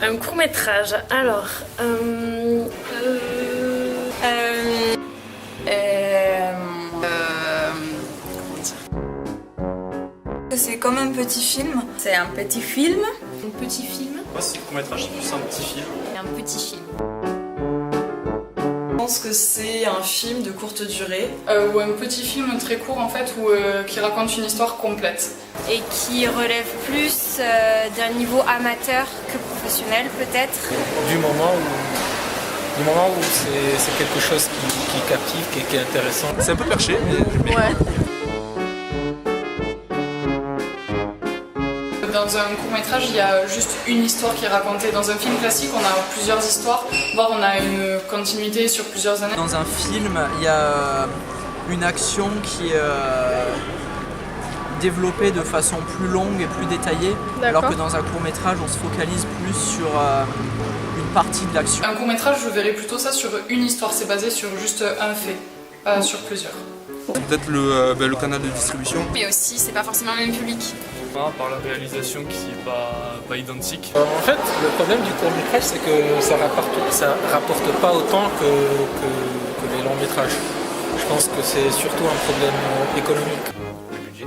Un court-métrage, alors... C'est comme un petit film. C'est un petit film. Un petit film. Moi, c'est court-métrage, c'est plus un petit film. Un petit film. Je pense que c'est un film de courte durée. Ou un petit film très court en fait, qui raconte une histoire complète. Et qui relève plus d'un niveau amateur que professionnel peut-être. Du moment où c'est quelque chose qui captive, qui est intéressant. C'est un peu perché, mais Ouais. Dans un court-métrage, il y a juste une histoire qui est racontée. Dans un film classique, on a plusieurs histoires, voire on a une continuité sur plusieurs années. Dans un film, il y a une action qui est développée de façon plus longue et plus détaillée, alors que dans un court-métrage, on se focalise plus sur une partie de l'action. Un court-métrage, je verrais plutôt ça sur une histoire, c'est basé sur juste un fait, pas sur plusieurs. peut-être le canal de distribution. Mais aussi, c'est pas forcément le même public. Par la réalisation qui n'est pas identique. En fait, le problème du court-métrage, c'est que ça rapporte pas autant que les longs métrages. Je pense que c'est surtout un problème économique. Le budget.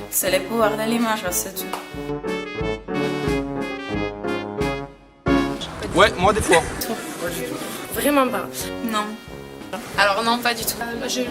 C'est le pouvoir de l'image, c'est tout. Ouais, moi des fois. Vraiment pas. Non. Alors non, pas du tout. J'ai